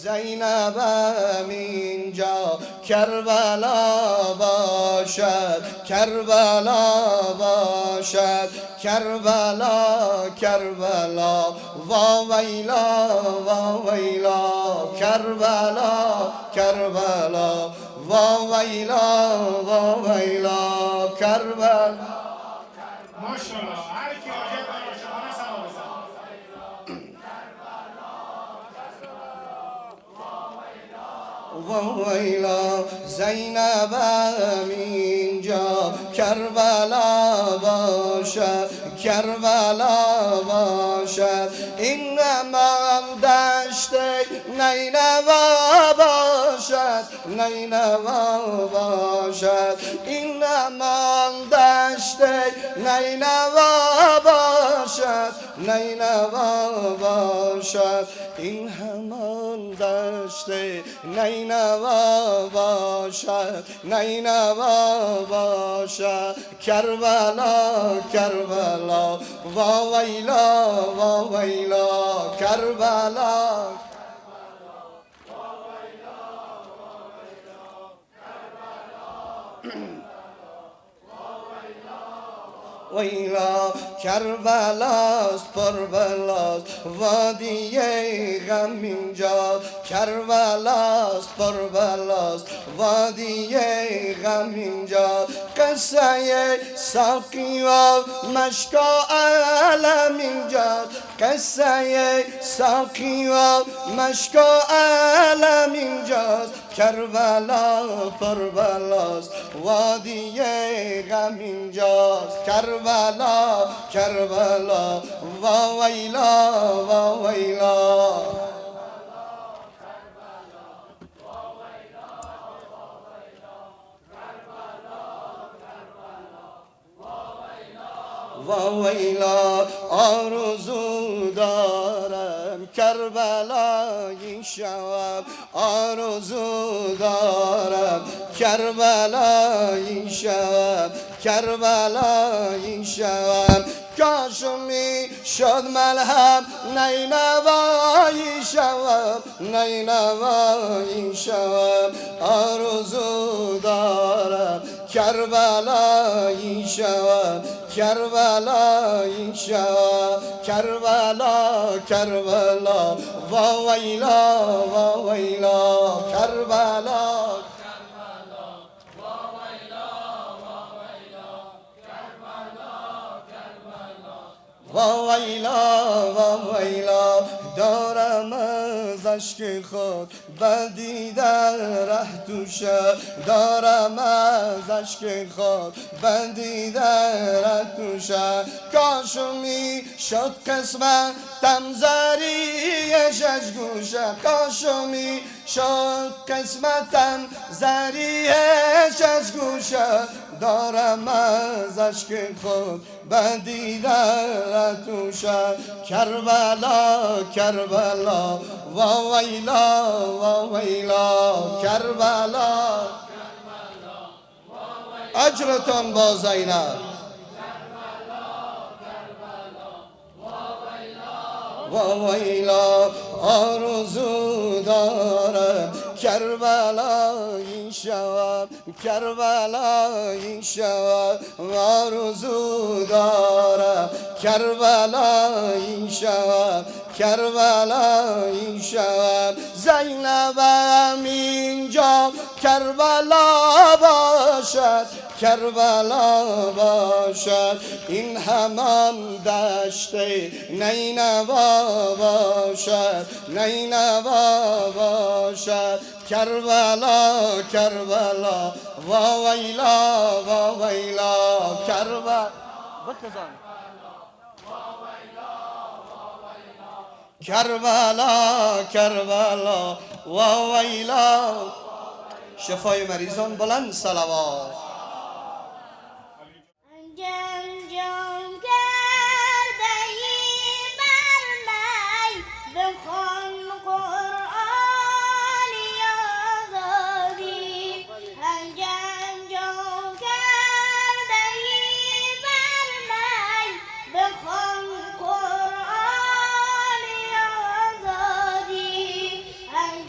زینبم اینجا کربلا باشد، کربلا باشد، کربلا کربلا واویلا واویلا، کربلا کربلا واویلا واویلا، کربلا. ماشاءالله هر کی حاجت داره باشه خانه سلام بزن. واویلا زینبم اینجا کربلا باشد، کربلا باشد، این من دشت نینوا باشد، نینوا باشد، این من دشت نینوا باشد، نینوا باشد، این همان دشت نینوا باشد، نینوا باشد، کربلا کربلا واویلا واویلا، کربلا. ویلا کربلاست پربلاست وادی غم اینجا، کربلاست پربلاست وادی غم اینجا، قصه ساقی و مشکا علم اینجاست، قصه ساقی و مشکا علم اینجاست، کربلا پربلاست وادی غم اینجاست، کربلا کربلا واویلا واویلا. واویلا آرزو دارم کربلایی شوم، آرزو دارم کربلایی شوم، کربلایی شوم، کاش می شد ملهم نینوایی شوم، نینوایی شوم، آرزو دارم کربلایی شوم، کربلایی شوم، کربلا کربلا واویلا واویلا، کربلا واویلا واویلا، دارم از اشک خود بدیده ره توشه، دارم از اشک خود بدیده ره توشه، کاش می شد قسمتم زری شش گوشه، کاش می شد قسمتم زری شش گوشه، دارم از اشک خود بدیده توشه، کربلا کربلا واویلا واویلا، کربلا. اجرتان با زینب واویلا، آرزو دارم کربلایی شوم، کربلایی شوم، آرزو دارم کربلایی شوم، کربلایی شوم، زینبم اینجا کربلا باشد، کربلا باشد، این همان دشت نینوا باشد، نینوا باشد، کربلا کربلا واویلا واویلا، کربلا بکزان، کربلا کربلا واویلا. شفای مریضان بلند صلوات. And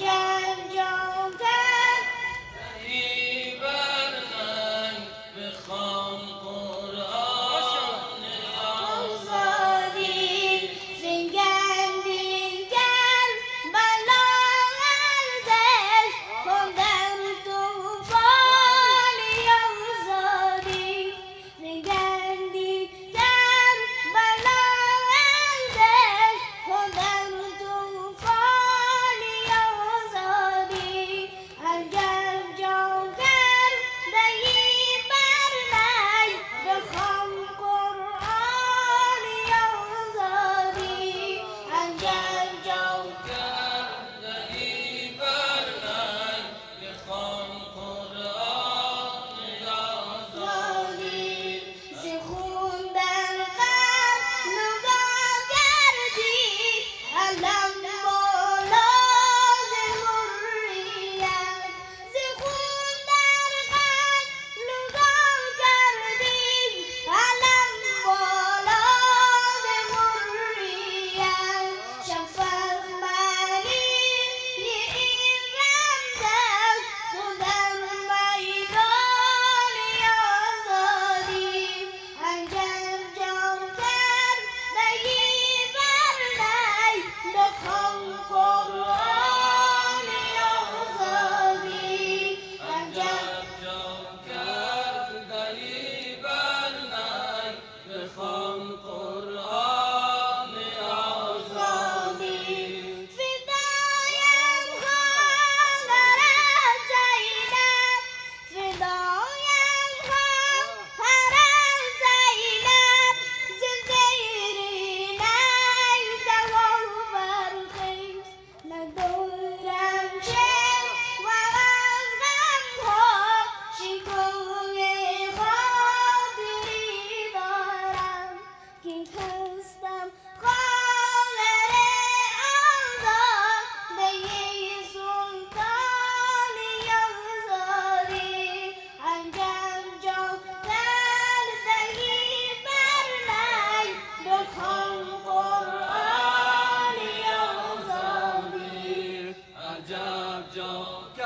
جا